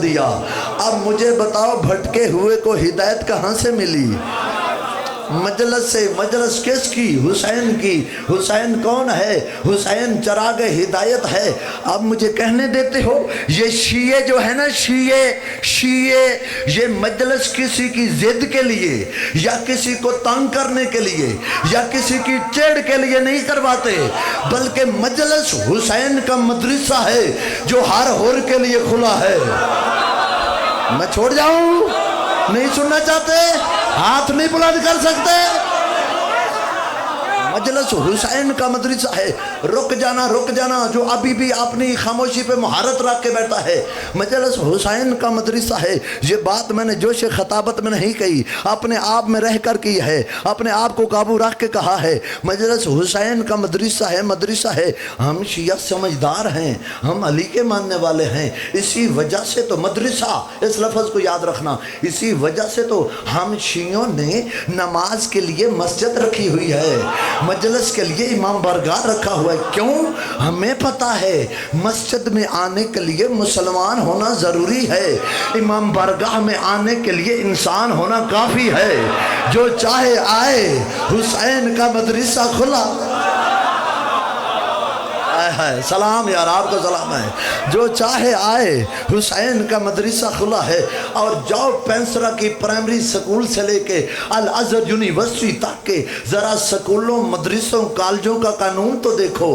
دیا۔ اب مجھے بتاؤ بھٹکے ہوئے کو ہدایت کہاں سے ملی؟ مجلس سے۔ مجلس کس کی؟ حسین کی۔ حسین کون ہے؟ حسین چراغ ہدایت ہے۔ اب مجھے کہنے دیتے ہو یہ شیعہ جو ہے نا، شیعہ یہ مجلس کسی کی ضد کے لیے یا کسی کو تنگ کرنے کے لیے یا کسی کی چڑ کے لیے نہیں کرواتے، بلکہ مجلس حسین کا مدرسہ ہے جو ہر ہور کے لیے کھلا ہے۔ میں چھوڑ جاؤں؟ نہیں سننا چاہتے؟ ہاتھ نہیں بلند کر سکتے؟ مجلس حسین کا مدرسہ ہے۔ رک جانا جو ابھی بھی اپنی خاموشی پہ مہارت رکھ کے بیٹھا ہے، مجلس حسین کا مدرسہ ہے۔ یہ بات میں نے جوش خطابت میں نہیں کہی، اپنے آپ میں رہ کر کی ہے، اپنے آپ کو قابو رکھ کے کہا ہے۔ مجلس حسین کا مدرسہ ہے۔ ہم شیعہ سمجھدار ہیں، ہم علی کے ماننے والے ہیں، اسی وجہ سے تو مدرسہ، اس لفظ کو یاد رکھنا، اسی وجہ سے تو ہم شیعوں نے نماز کے لیے مسجد رکھی ہوئی ہے، مجلس کے لیے امام بارگاہ رکھا ہوا ہے۔ کیوں؟ ہمیں پتا ہے مسجد میں آنے کے لیے مسلمان ہونا ضروری ہے، امام بارگاہ میں آنے کے لیے انسان ہونا کافی ہے۔ جو چاہے آئے، حسین کا مدرسہ کھلا۔ سلام یار، آپ کو سلام ہے۔ جو چاہے آئے، حسین کا مدرسہ کھلا ہے۔ اور جاؤ پینسرا کی پرائمری سکول سے لے کے الازہر یونیورسٹی تک کے ذرا سکولوں، مدرسوں، کالجوں کا قانون تو دیکھو۔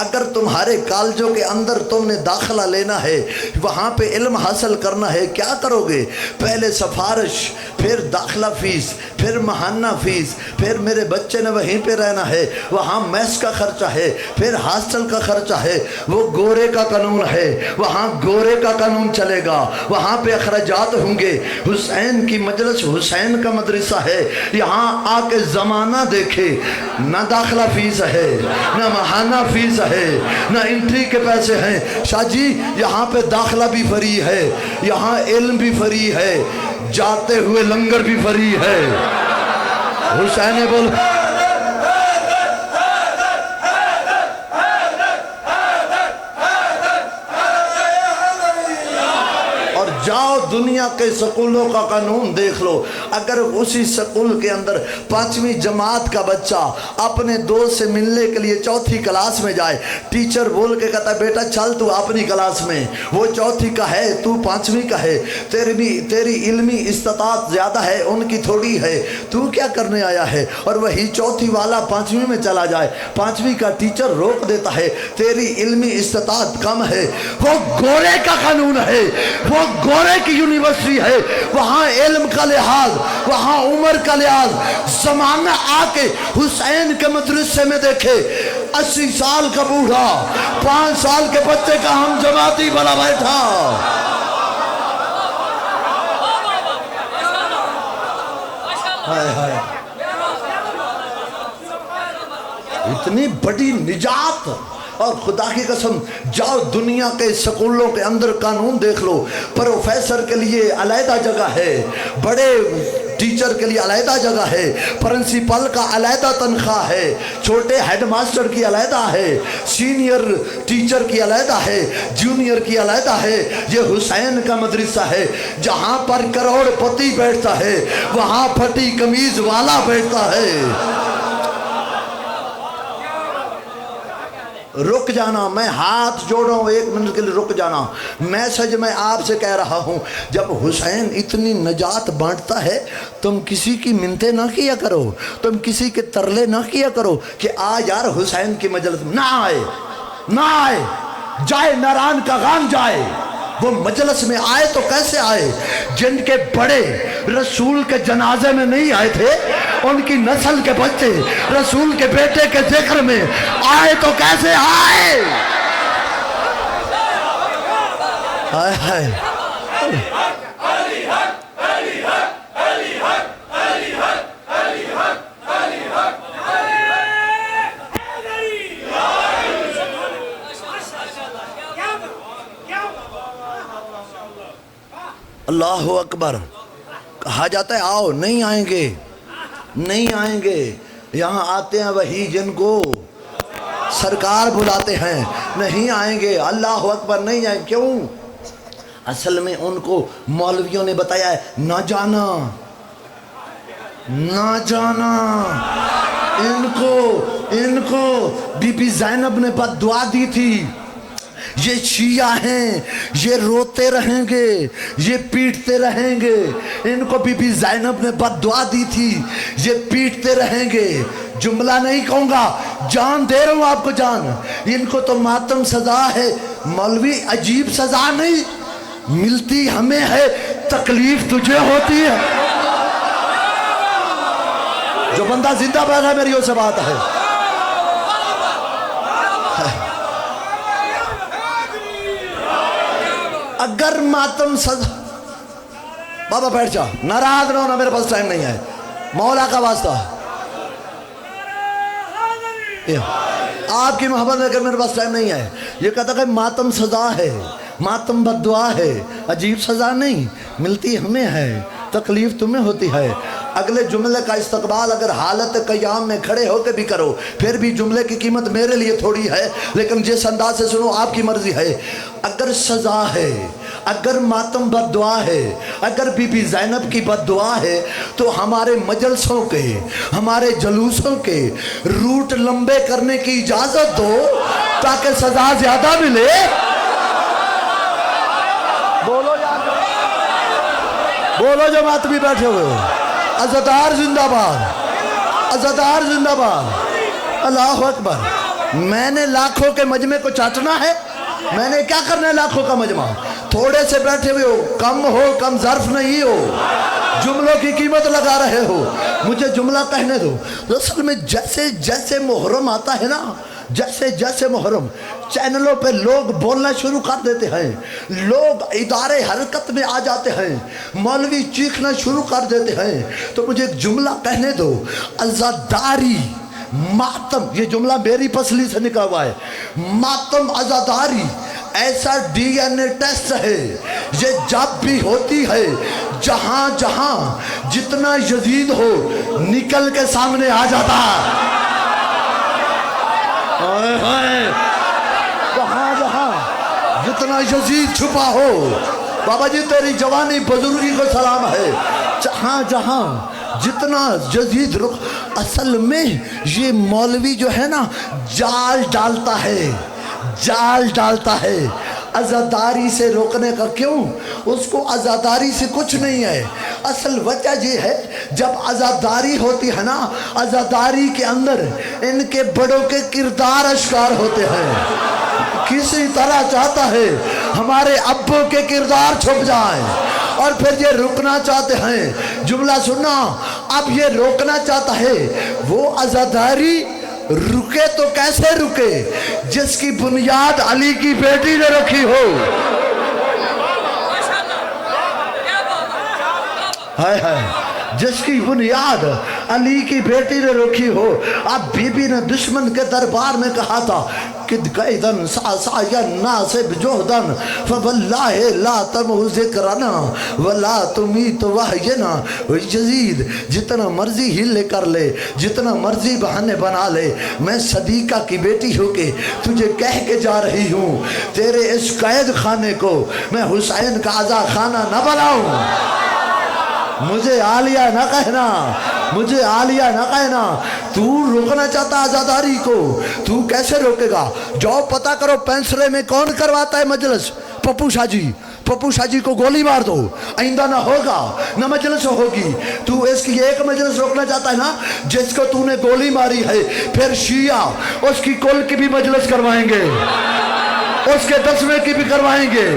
اگر تمہارے کالجوں کے اندر تم نے داخلہ لینا ہے، وہاں پہ علم حاصل کرنا ہے، کیا کرو گے؟ پہلے سفارش، پھر داخلہ فیس، پھر ماہانہ فیس، پھر میرے بچے نے وہیں پہ رہنا ہے، وہاں میس کا خرچہ ہے، پھر ہاسٹل کا خرچہ ہے۔ وہ گورے کا قانون ہے، وہاں گورے کا قانون چلے گا، وہاں پہ اخراجات ہوں گے۔ حسین کی مجلس حسین کا مدرسہ ہے۔ یہاں آ کے زمانہ دیکھے، نہ داخلہ فیس ہے، نہ ماہانہ فیس ہے، نہ انٹری کے پیسے ہیں۔ شاہ جی یہاں پہ داخلہ بھی فری ہے، یہاں علم بھی فری ہے، جاتے ہوئے لنگر بھی فری ہے۔ حسین بول جاؤ دنیا کے سکولوں کا قانون دیکھ لو۔ اگر اسی سکول کے اندر 5ویں جماعت کا بچہ اپنے دوست سے ملنے کے لیے 4تھی کلاس میں جائے، ٹیچر بول کے کہتا ہے بیٹا چل تو اپنی کلاس میں، وہ 4تھی کا ہے تو 5ویں کا ہے، تیری علمی استطاعت زیادہ ہے ان کی تھوڑی ہے، تو کیا کرنے آیا ہے؟ اور وہی 4تھی والا 5ویں میں چلا جائے، 5ویں کا ٹیچر روک دیتا ہے، تیری علمی استطاعت کم ہے۔ وہ گورے کا قانون ہے، وہ گورے کی یونیورسٹی ہے، وہاں علم کا لحاظ، وہاں عمر کا لحاظ۔ زمانہ آ کے حسین کے مدرسے میں دیکھے 80 سال کا بوڑھا 5 سال کے بچے کا ہم جماعتی بنا بیٹھا۔ اتنی بڑی نجات۔ اور خدا کی قسم جاؤ دنیا کے سکولوں کے اندر قانون دیکھ لو، پروفیسر کے لیے علیحدہ جگہ ہے، بڑے ٹیچر کے لیے علیحدہ جگہ ہے، پرنسپل کا علیحدہ تنخواہ ہے، چھوٹے ہیڈ ماسٹر کی علیحدہ ہے، سینئر ٹیچر کی علیحدہ ہے، جونیئر کی علیحدہ ہے۔ یہ حسین کا مدرسہ ہے، جہاں پر کروڑ پتی بیٹھتا ہے وہاں پھٹی قمیض والا بیٹھتا ہے۔ رک جانا، میں ہاتھ جوڑ رہا ہوں، 1 منٹ کے لیے رک جانا۔ میسج میں آپ سے کہہ رہا ہوں، جب حسین اتنی نجات بانٹتا ہے تم کسی کی منتیں نہ کیا کرو، تم کسی کے ترلے نہ کیا کرو کہ آ یار حسین کی مجلس نہ آئے، جائے ناران کا غام جائے۔ وہ مجلس میں آئے تو کیسے آئے؟ جن کے بڑے رسول کے جنازے میں نہیں آئے تھے، ان کی نسل کے بچے رسول کے بیٹے کے ذکر میں آئے تو کیسے آئے؟ ہائے ہائے اللہ اکبر۔ کہا جاتا ہے آؤ، نہیں آئیں گے، یہاں آتے ہیں وہی جن کو سرکار بلاتے ہیں، نہیں آئیں گے۔ اللہ اکبر، نہیں آئیں۔ کیوں؟ اصل میں ان کو مولویوں نے بتایا ہے نہ جانا، نہ جانا۔ ان کو بی بی زینب نے بد دعا دی تھی، یہ شیعہ ہیں، یہ روتے رہیں گے، یہ پیٹتے رہیں گے۔ ان کو بی بی زینب نے بد دعا دی تھی، یہ پیٹتے رہیں گے۔ جملہ نہیں کہوں گا، جان دے رہا ہوں آپ کو جان۔ ان کو تو ماتم سزا ہے، مولوی عجیب سزا نہیں ملتی ہمیں ہے، تکلیف تجھے ہوتی ہے۔ جو بندہ زندہ بیٹھا ہے میری سے بات ہے۔ اگر ماتم سزا، بابا بیٹھ جا، ناراض نہ ہونا، میرے پاس ٹائم نہیں ہے، مولا کا واسطہ، آپ کی محبت میں کہ میرے پاس ٹائم نہیں ہے۔ یہ کہتا کہ ماتم سزا ہے، ماتم بد دعا ہے، عجیب سزا نہیں ملتی ہمیں ہے، تکلیف تمہیں ہوتی ہے۔ اگلے جملے کا استقبال اگر حالت قیام میں کھڑے ہو کے بھی کرو، پھر بھی جملے کی قیمت میرے لیے تھوڑی ہے، لیکن جس انداز سے سنو آپ کی مرضی ہے۔ اگر سزا ہے، اگر ماتم بد دعا ہے، اگر بی بی زینب کی بد دعا ہے، تو ہمارے مجلسوں کے، ہمارے جلوسوں کے روٹ لمبے کرنے کی اجازت دو تاکہ سزا زیادہ ملے۔ بولو یار، بولو جماعت بھی بیٹھے ہوئے ہو۔ عزادار زندہ باد، عزادار زندہ باد، اللہ اکبر۔ میں نے لاکھوں کے مجمع کو چاٹنا ہے، میں نے کیا کرنا ہے لاکھوں کا مجمع؟ تھوڑے سے بیٹھے ہوئے ہو، کم ظرف نہیں ہو، جملوں کی قیمت لگا رہے ہو، مجھے جملہ کہنے دو۔ اصل میں جیسے جیسے محرم آتا ہے نا، جیسے جیسے محرم، چینلوں پہ لوگ بولنا شروع کر دیتے ہیں، لوگ ادارے حرکت میں آ جاتے ہیں، مولوی چیخنا شروع کر دیتے ہیں، تو مجھے ایک جملہ کہنے دو۔ عزاداری ماتم، یہ جملہ میری پسلی سے نکلا ہوا ہے، ماتم عزاداری ایسا ڈی این اے ٹیسٹ ہے، یہ جب بھی ہوتی ہے جہاں جہاں جتنا یزید ہو نکل کے سامنے آ جاتا ہے۔ جہاں جہاں جتنا یزید چھپا ہو، بابا جی تیری جوانی بزرگی کو سلام ہے، جہاں جہاں جتنا یزید اصل میں یہ مولوی جو ہے نا جال ڈالتا ہے، جال ڈالتا ہے عزاداری سے روکنے کا۔ کیوں؟ اس کو عزاداری سے کچھ نہیں ہے، اصل وجہ یہ ہے جب عزاداری ہوتی ہے نا، عزاداری کے اندر ان کے بڑوں کے کردار اشکار ہوتے ہیں۔ کسی طرح چاہتا ہے ہمارے ابوں کے کردار چھپ جائیں، اور پھر یہ رکنا چاہتے ہیں، جملہ سننا، اب یہ روکنا چاہتا ہے وہ عزاداری رکے تو کیسے رکے؟ جس کی بنیاد علی کی بیٹی نے رکھی ہو۔ ہائے ہائے، جس کی بنیاد علی کی بیٹی نے رکھی ہو۔ اب بی بی نے دشمن کے دربار میں کہا تھا کد قیدن سا ناسب جہدن فواللہ لا تمہ ذکرنا ولا تمیت وحینا۔ یزید جتنا مرضی ہلے کر لے، جتنا مرضی بہانے بنا لے، میں صدیقہ کی بیٹی ہو کے تجھے کہہ کے جا رہی ہوں، تیرے اس قید خانے کو میں حسین کا عزا خانہ نہ بناؤں۔ مجھے عالیہ نہ کہنا، مجھے عالیہ نہ کہنا۔ تو روکنا چاہتا عزاداری کو، تو کیسے روکے گا؟ جاؤ پتہ کرو پینسرے میں کون کرواتا ہے مجلس؟ پپو شاہ جی، پپو شاہ جی کو گولی مار دو، آئندہ نہ ہوگا نہ مجلس ہوگی۔ تو اس کی ایک مجلس روکنا چاہتا ہے نا جس کو تو نے گولی ماری ہے، پھر شیعہ اس کی کل کی بھی مجلس کروائیں گے، اس کے 10ویں کی بھی کروائیں گے،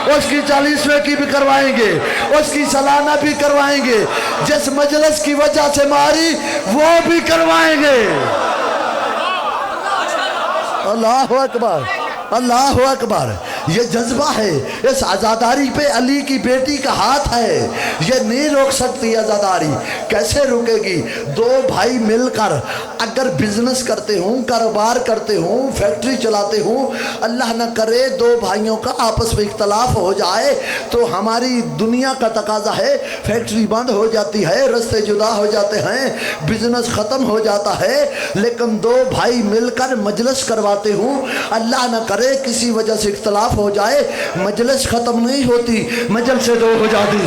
اس کی 40ویں کی بھی کروائیں گے، اس کی سالانہ بھی کروائیں گے، جس مجلس کی وجہ سے ماری وہ بھی کروائیں گے۔ اللہ اکبر، اللہ اکبر۔ یہ جذبہ ہے، اس عزاداری پہ علی کی بیٹی کا ہاتھ ہے، یہ نہیں روک سکتی عزاداری۔ کیسے رکے گی؟ دو بھائی مل کر اگر بزنس کرتے ہوں، کاروبار کرتے ہوں، فیکٹری چلاتے ہوں، اللہ نہ کرے دو بھائیوں کا آپس میں اختلاف ہو جائے تو ہماری دنیا کا تقاضا ہے فیکٹری بند ہو جاتی ہے، رستے جدا ہو جاتے ہیں، بزنس ختم ہو جاتا ہے۔ لیکن دو بھائی مل کر مجلس کرواتے ہوں، اللہ نہ کرے کسی وجہ سے اختلاف ہو جائے مجلس ختم نہیں ہوتی، مجلس سے دو ہو جاتی۔